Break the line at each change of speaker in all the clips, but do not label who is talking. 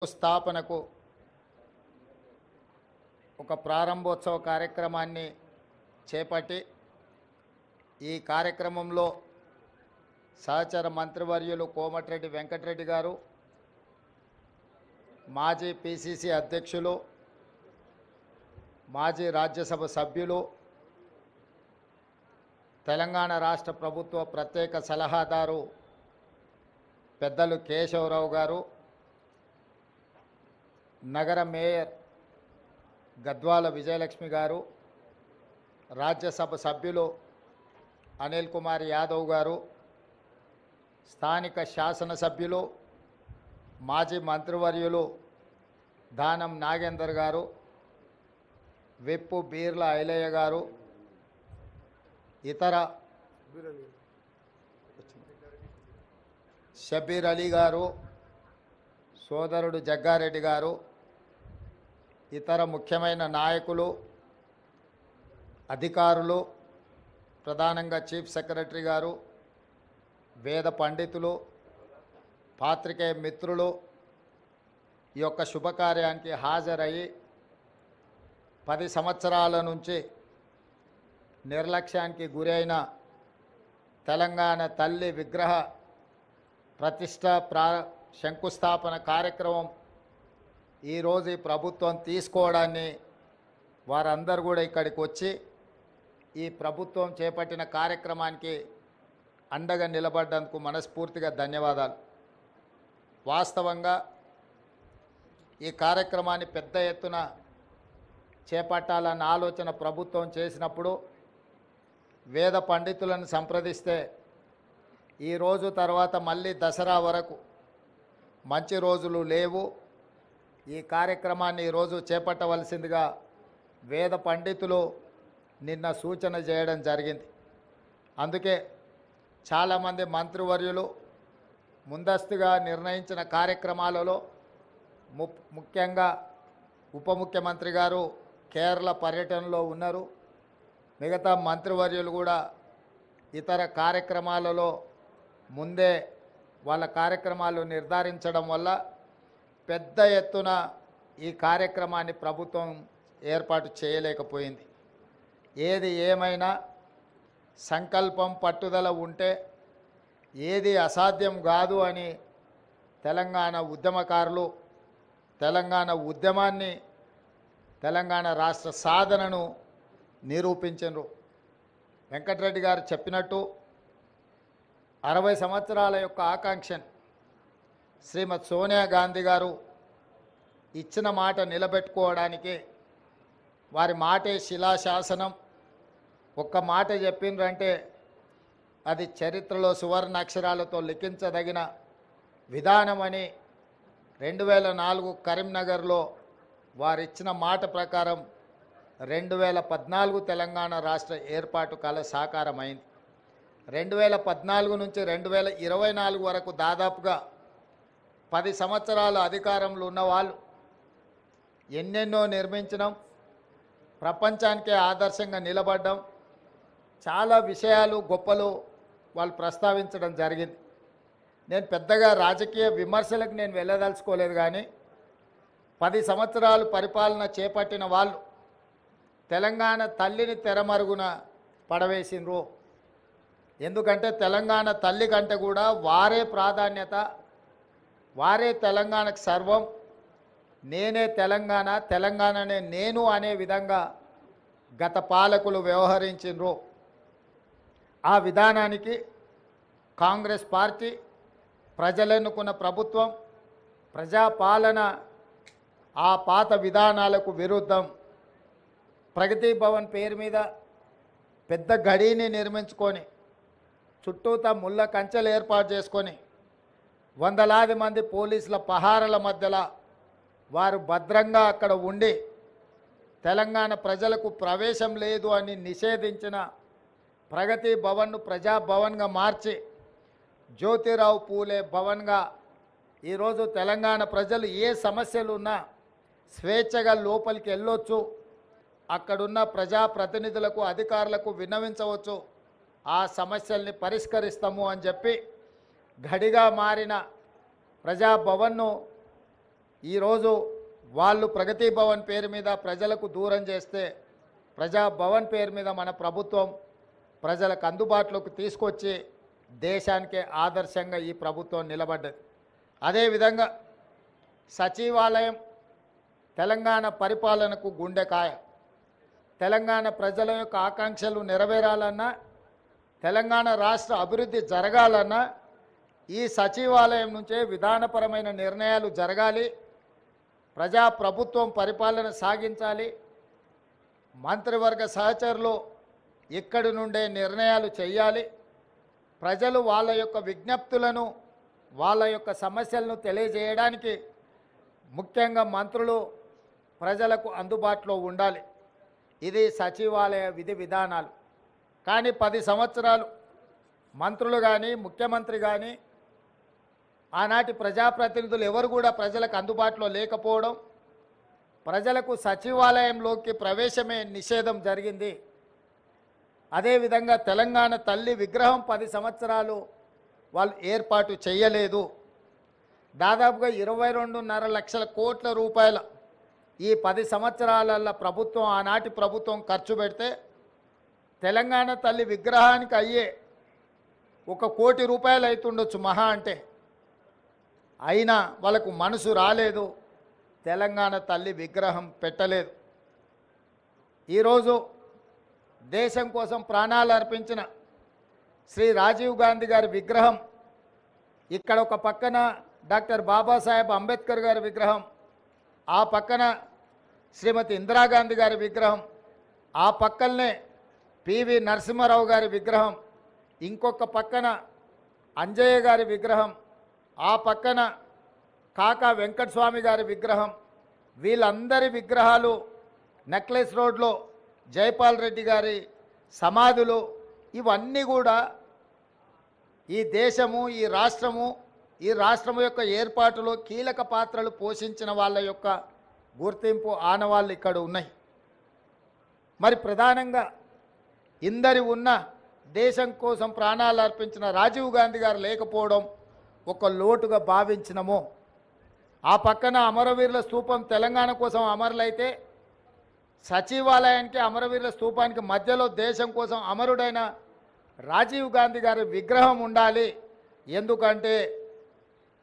స్థాపనకు ఒక ప్రారంభోత్సవ కార్యక్రమాన్ని చేపట్టి ఈ కార్యక్రమంలో సహచర మంత్రివర్యులు కోమటిరెడ్డి వెంకటరెడ్డి గారు, మాజీ పిసిసి అధ్యక్షులు, మాజీ రాజ్యసభ సభ్యులు, తెలంగాణ రాష్ట్ర ప్రభుత్వ ప్రత్యేక సలహాదారు పెద్దలు కేశవరావు గారు, నగర మేయర్ గద్వాల విజయలక్ష్మి గారు, రాజ్యసభ సభ్యులు అనిల్ కుమార్ యాదవ్ గారు, స్థానిక శాసనసభ్యులు మాజీ మంత్రివర్యులు దానం నాగేందర్ గారు, విప్పు బీర్ల ఐలయ్య గారు, ఇతర షబీర్ అలీ గారు, సోదరుడు జగ్గారెడ్డి గారు, ఇతర ముఖ్యమైన నాయకులు, అధికారులు, ప్రధానంగా చీఫ్ సెక్రటరీ గారు, వేద పండితులు, పాత్రికేయ మిత్రులు ఈ యొక్క శుభకార్యానికి హాజరయ్యి 10 సంవత్సరాల నుంచి నిర్లక్ష్యానికి గురైన తెలంగాణ తల్లి విగ్రహ ప్రతిష్ట శంకుస్థాపన కార్యక్రమం ఈరోజు ఈ ప్రభుత్వం తీసుకోవడాన్ని వారందరూ కూడా ఇక్కడికి వచ్చి ఈ ప్రభుత్వం చేపట్టిన కార్యక్రమానికి అండగా నిలబడ్డందుకు మనస్ఫూర్తిగా ధన్యవాదాలు. వాస్తవంగా ఈ కార్యక్రమాన్ని పెద్ద ఎత్తున చేపట్టాలన్న ఆలోచన ప్రభుత్వం చేసినప్పుడు వేద పండితులను సంప్రదిస్తే ఈరోజు తర్వాత మళ్ళీ దసరా వరకు మంచి రోజులు లేవు, ఈ కార్యక్రమాన్ని ఈరోజు చేపట్టవలసిందిగా వేద పండితులు నిన్న సూచన చేయడం జరిగింది. అందుకే చాలామంది మంత్రివర్యులు ముందస్తుగా నిర్ణయించిన కార్యక్రమాలలో ముఖ్యంగా ఉప ముఖ్యమంత్రి గారు కేరళ పర్యటనలో ఉన్నారు. మిగతా మంత్రివర్యులు కూడా ఇతర కార్యక్రమాలలో ముందే వాళ్ళ కార్యక్రమాలు నిర్ధారించడం వల్ల పెద్ద ఎత్తున ఈ కార్యక్రమాన్ని ప్రభుత్వం ఏర్పాటు చేయలేకపోయింది. ఏది ఏమైనా సంకల్పం పట్టుదల ఉంటే ఏది అసాధ్యం కాదు అని తెలంగాణ ఉద్యమకారులు తెలంగాణ ఉద్యమాన్ని తెలంగాణ రాష్ట్ర సాధనను నిరూపించారు. వెంకటరెడ్డి గారు చెప్పినట్టు 60 సంవత్సరాల యొక్క ఆకాంక్షను శ్రీమతి సోనియా గాంధీ గారు ఇచ్చిన మాట నిలబెట్టుకోవడానికి వారి మాటే శిలాశాసనం. ఒక్క మాట చెప్పిండ్రంటే అది చరిత్రలో సువర్ణ అక్షరాలతో లిఖించదగిన విధానమని 2004 కరీంనగర్లో వారు ఇచ్చిన మాట ప్రకారం 2014 తెలంగాణ రాష్ట్ర ఏర్పాటు కల సాకారమైంది. 2014 నుంచి 2024 వరకు దాదాపుగా 10 సంవత్సరాల అధికారంలో ఉన్న వాళ్ళు ఎన్నెన్నో నిర్మించడం, ప్రపంచానికే ఆదర్శంగా నిలబడడం, చాలా విషయాలు గొప్పలు వాళ్ళు ప్రస్తావించడం జరిగింది. నేను పెద్దగా రాజకీయ విమర్శలకు నేను వెళ్ళదలుచుకోలేదు, కానీ 10 సంవత్సరాలు పరిపాలన చేపట్టిన వాళ్ళు తెలంగాణ తల్లిని తెరమరుగున పడవేసిండ్రు. ఎందుకంటే తెలంగాణ తల్లి కంటే కూడా వారే ప్రాధాన్యత, వారే తెలంగాణకు సర్వం, నేనే తెలంగాణ, తెలంగాణనే నేను అనే విధంగా గత పాలకులు వ్యవహరించిండ్రు. ఆ విధానానికి కాంగ్రెస్ పార్టీ, ప్రజలెన్నుకున్న ప్రభుత్వం, ప్రజాపాలన ఆ పాత విధానాలకు విరుద్ధం ప్రగతి భవన్ పేరు మీద పెద్ద గడిని నిర్మించుకొని చుట్టూతా ముళ్ళ కంచెలు ఏర్పాటు చేసుకొని వందలాది మంది పోలీసుల పహారల మధ్యలో వారు భద్రంగా అక్కడ ఉండి తెలంగాణ ప్రజలకు ప్రవేశం లేదు అని నిషేధించిన ప్రగతి భవన్ను ప్రజాభవన్గా మార్చి జ్యోతిరావు పూలే భవన్గా ఈరోజు తెలంగాణ ప్రజలు ఏ సమస్యలు ఉన్నా స్వేచ్ఛగా లోపలికి వెళ్ళొచ్చు, అక్కడున్న ప్రజాప్రతినిధులకు అధికారులకు విన్నవించవచ్చు, ఆ సమస్యల్ని పరిష్కరిస్తాము అని చెప్పి గడిగా మారిన ప్రజాభవన్ను ఈరోజు వాళ్ళు ప్రగతి భవన్ పేరు మీద ప్రజలకు దూరం చేస్తే ప్రజా భవన్ పేరు మీద మన ప్రభుత్వం ప్రజలకు అందుబాటులోకి తీసుకొచ్చి దేశానికే ఆదర్శంగా ఈ ప్రభుత్వం నిలబడ్డది. అదేవిధంగా సచివాలయం తెలంగాణ పరిపాలనకు గుండెకాయ. తెలంగాణ ప్రజల యొక్క ఆకాంక్షలు నెరవేరాలన్నా, తెలంగాణ రాష్ట్ర అభివృద్ధి జరగాలన్నా ఈ సచివాలయం నుంచే విధానపరమైన నిర్ణయాలు జరగాలి. ప్రజాప్రభుత్వం పరిపాలన సాగించాలి. మంత్రివర్గ సహచరులు ఇక్కడి నుండే నిర్ణయాలు చేయాలి. ప్రజలు వాళ్ళ యొక్క విజ్ఞప్తులను, వాళ్ళ యొక్క సమస్యలను తెలియజేయడానికి ముఖ్యంగా మంత్రులు ప్రజలకు అందుబాటులో ఉండాలి. ఇది సచివాలయ విధి విధానాలు. కానీ 10 సంవత్సరాలు మంత్రులు కానీ, ముఖ్యమంత్రి కానీ, ఆనాటి ప్రజాప్రతినిధులు ఎవరు కూడా ప్రజలకు అందుబాటులో లేకపోవడం, ప్రజలకు సచివాలయంలోకి ప్రవేశమే నిషేధం జరిగింది. అదేవిధంగా తెలంగాణ తల్లి విగ్రహం 10 సంవత్సరాలు వాళ్ళు ఏర్పాటు చేయలేదు. దాదాపుగా 22.5 లక్షల కోట్ల రూపాయల ఈ 10 సంవత్సరాల ప్రభుత్వం, ఆనాటి ప్రభుత్వం ఖర్చు పెడితే తెలంగాణ తల్లి విగ్రహానికి అయ్యే 1 కోటి రూపాయలు అవుతుండొచ్చు మహా అంటే. అయినా వాళ్ళకు మనసు రాలేదు, తెలంగాణ తల్లి విగ్రహం పెట్టలేదు. ఈరోజు దేశం కోసం ప్రాణాలు అర్పించిన శ్రీ రాజీవ్ గాంధీ గారి విగ్రహం ఇక్కడ ఒక పక్కన, డాక్టర్ బాబాసాహెబ్ అంబేద్కర్ గారి విగ్రహం ఆ పక్కన, శ్రీమతి ఇందిరాగాంధీ గారి విగ్రహం ఆ పక్కనే, పివి నరసింహారావు గారి విగ్రహం ఇంకొక పక్కన, అంజయ్య గారి విగ్రహం ఆ పక్కన, కాకా వెంకటస్వామి గారి విగ్రహం, వీళ్ళందరి విగ్రహాలు నెక్లెస్ రోడ్లో జైపాల్ రెడ్డి గారి సమాధులు, ఇవన్నీ కూడా ఈ దేశము, ఈ రాష్ట్రము యొక్క ఏర్పాటులో కీలక పాత్రలు పోషించిన వాళ్ళ యొక్క గుర్తింపు ఆనవాళ్ళు ఇక్కడ ఉన్నాయి. మరి ప్రధానంగా ఇందరి ఉన్న దేశం కోసం ప్రాణాలు అర్పించిన రాజీవ్ గాంధీ గారు లేకపోవడం ఒక లోటుగా భావించినము. ఆ పక్కన అమరవీరుల స్తూపం తెలంగాణ కోసం అమరులైతే, సచివాలయానికి అమరవీరుల స్తూపానికి మధ్యలో దేశం కోసం అమరుడైన రాజీవ్ గాంధీ గారి విగ్రహం ఉండాలి. ఎందుకంటే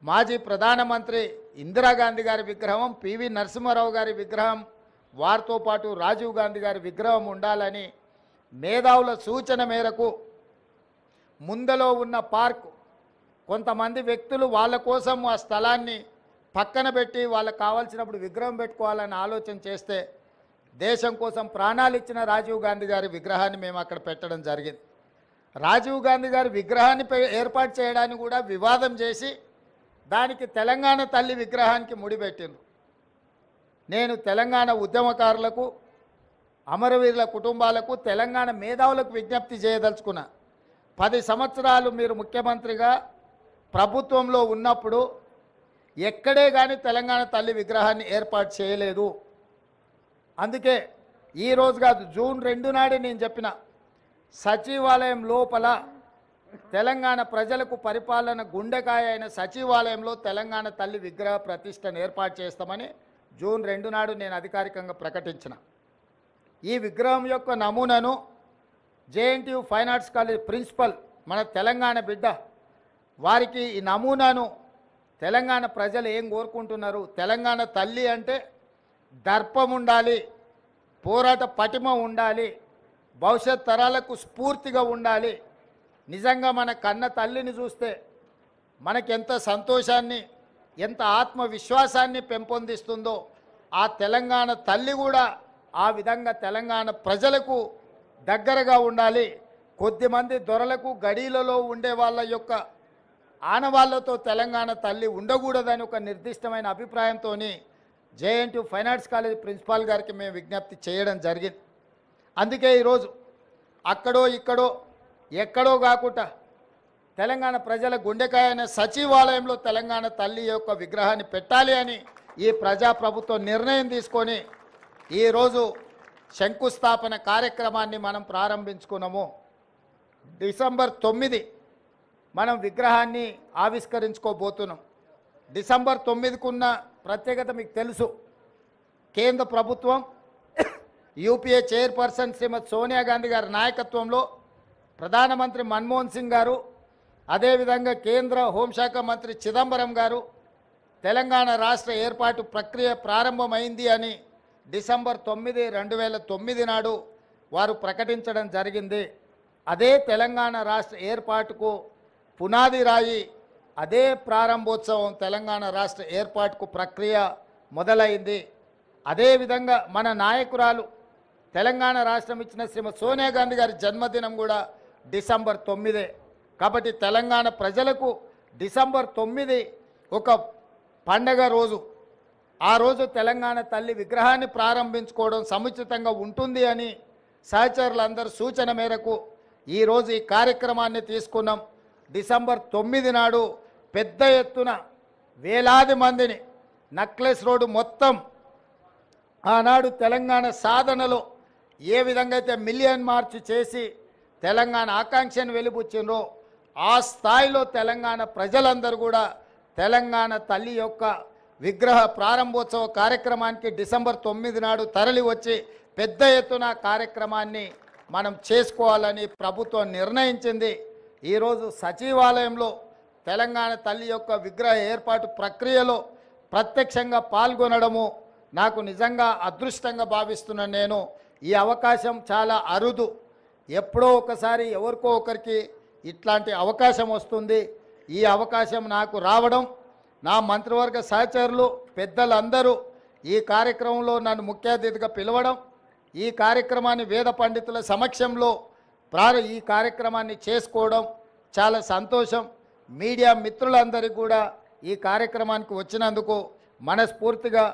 మాజీ ప్రధానమంత్రి ఇందిరాగాంధీ గారి విగ్రహం, పివి నరసింహారావు గారి విగ్రహం, వారితో పాటు రాజీవ్ గాంధీ గారి విగ్రహం ఉండాలని మేధావుల సూచన మేరకు ముందలో ఉన్న పార్క్ కొంతమంది వ్యక్తులు వాళ్ళ కోసం ఆ స్థలాన్ని పక్కన పెట్టి వాళ్ళకు కావాల్సినప్పుడు విగ్రహం పెట్టుకోవాలని ఆలోచన చేస్తే, దేశం కోసం ప్రాణాలు ఇచ్చిన రాజీవ్ గాంధీ గారి విగ్రహాన్ని మేము అక్కడ పెట్టడం జరిగింది. రాజీవ్ గాంధీ గారి విగ్రహాన్ని ఏర్పాటు చేయడానికి కూడా వివాదం చేసి దానికి తెలంగాణ తల్లి విగ్రహానికి ముడిపెట్టిండ్రు. నేను తెలంగాణ ఉద్యమకారులకు, అమరవీరుల కుటుంబాలకు, తెలంగాణ మేధావులకు విజ్ఞప్తి చేయదలుచుకున్నా. 10 సంవత్సరాలు మీరు ముఖ్యమంత్రిగా ప్రభుత్వంలో ఉన్నప్పుడు ఎక్కడే కానీ తెలంగాణ తల్లి విగ్రహాన్ని ఏర్పాటు చేయలేదు. అందుకే ఈరోజు కాదు, జూన్ 2 నాడే నేను చెప్పిన, సచివాలయం లోపల తెలంగాణ ప్రజలకు పరిపాలన గుండెకాయ అయిన సచివాలయంలో తెలంగాణ తల్లి విగ్రహ ప్రతిష్టను ఏర్పాటు చేస్తామని జూన్ 2 నాడు నేను అధికారికంగా ప్రకటించిన. ఈ విగ్రహం యొక్క నమూనాను JNTU fine arts college principal, మన తెలంగాణ బిడ్డ, వారికి ఈ నమూనాను తెలంగాణ ప్రజలు ఏం కోరుకుంటున్నారు, తెలంగాణ తల్లి అంటే దర్పం ఉండాలి, పోరాట పటిమ ఉండాలి, భవిష్యత్ తరాలకు స్ఫూర్తిగా ఉండాలి. నిజంగా మన కన్న తల్లిని చూస్తే మనకెంత సంతోషాన్ని, ఎంత ఆత్మవిశ్వాసాన్ని పెంపొందిస్తుందో, ఆ తెలంగాణ తల్లి కూడా ఆ విధంగా తెలంగాణ ప్రజలకు దగ్గరగా ఉండాలి. కొద్దిమంది దొరలకు గడీలలో ఉండే వాళ్ళ యొక్క ఆనవాళ్లతో తెలంగాణ తల్లి ఉండకూడదని ఒక నిర్దిష్టమైన అభిప్రాయంతో JNTU fine arts college principal గారికి మేము విజ్ఞప్తి చేయడం జరిగింది. అందుకే ఈరోజు అక్కడో ఇక్కడో ఎక్కడో కాకుండా తెలంగాణ ప్రజల గుండెకాయ అయిన సచివాలయంలో తెలంగాణ తల్లి యొక్క విగ్రహాన్ని పెట్టాలి అని ఈ ప్రజాప్రభుత్వం నిర్ణయం తీసుకొని ఈరోజు శంకుస్థాపన కార్యక్రమాన్ని మనం ప్రారంభించుకున్నాము. డిసెంబర్ 9 మనం విగ్రహాన్ని ఆవిష్కరించుకోబోతున్నాం. డిసెంబర్ 9కున్న ప్రత్యేకత మీకు తెలుసు. కేంద్ర ప్రభుత్వం యూపీఏ చైర్పర్సన్ శ్రీమతి సోనియా గాంధీ గారి నాయకత్వంలో ప్రధానమంత్రి మన్మోహన్ సింగ్ గారు, అదేవిధంగా కేంద్ర హోంశాఖ మంత్రి చిదంబరం గారు తెలంగాణ రాష్ట్ర ఏర్పాటు ప్రక్రియ ప్రారంభమైంది అని డిసెంబర్ 9, 2009 నాడు వారు ప్రకటించడం జరిగింది. అదే తెలంగాణ రాష్ట్ర ఏర్పాటుకు పునాది రాయి, అదే ప్రారంభోత్సవం తెలంగాణ రాష్ట్ర ఏర్పాటుకు ప్రక్రియ మొదలైంది. అదేవిధంగా మన నాయకురాలు తెలంగాణ రాష్ట్రం ఇచ్చిన శ్రీమతి సోనియా గాంధీ గారి జన్మదినం కూడా డిసెంబర్ 9. కాబట్టి తెలంగాణ ప్రజలకు డిసెంబర్ 9 ఒక పండగ రోజు. ఆ రోజు తెలంగాణ తల్లి విగ్రహాన్ని ప్రారంభించుకోవడం సముచితంగా ఉంటుంది అని సహచరులందరి సూచన మేరకు ఈరోజు ఈ కార్యక్రమాన్ని తీసుకున్నాం. డిసెంబర్ 9 నాడు పెద్ద ఎత్తున వేలాది మందిని నక్లెస్ రోడ్డు మొత్తం ఆనాడు తెలంగాణ సాధనలో ఏ విధంగా అయితే మిలియన్ మార్చ్ చేసి తెలంగాణ ఆకాంక్షను వెలిబుచ్చినో ఆ స్థాయిలో తెలంగాణ ప్రజలందరూ కూడా తెలంగాణ తల్లి యొక్క విగ్రహ ప్రారంభోత్సవ కార్యక్రమానికి డిసెంబర్ 9 నాడు తరలి వచ్చి పెద్ద ఎత్తున కార్యక్రమాన్ని మనం చేసుకోవాలని ప్రభుత్వం నిర్ణయించింది. ఈరోజు సచివాలయంలో తెలంగాణ తల్లి యొక్క విగ్రహ ఏర్పాటు ప్రక్రియలో ప్రత్యక్షంగా పాల్గొనడము నాకు నిజంగా అదృష్టంగా భావిస్తున్నాను. నేను ఈ అవకాశం చాలా అరుదు. ఎప్పుడో ఒకసారి ఎవరికో ఒకరికి ఇట్లాంటి అవకాశం వస్తుంది. ఈ అవకాశం నాకు రావడం, నా మంత్రివర్గ సహచరులు పెద్దలందరూ ఈ కార్యక్రమంలో నన్ను ముఖ్య అతిథిగా పిలవడం, ఈ కార్యక్రమాన్ని వేద పండితుల సమక్షంలో ఈ కార్యక్రమాన్ని చేసుకోవడం చాలా సంతోషం. మీడియా మిత్రులందరికీ కూడా ఈ కార్యక్రమానికి వచ్చినందుకు మనస్ఫూర్తిగా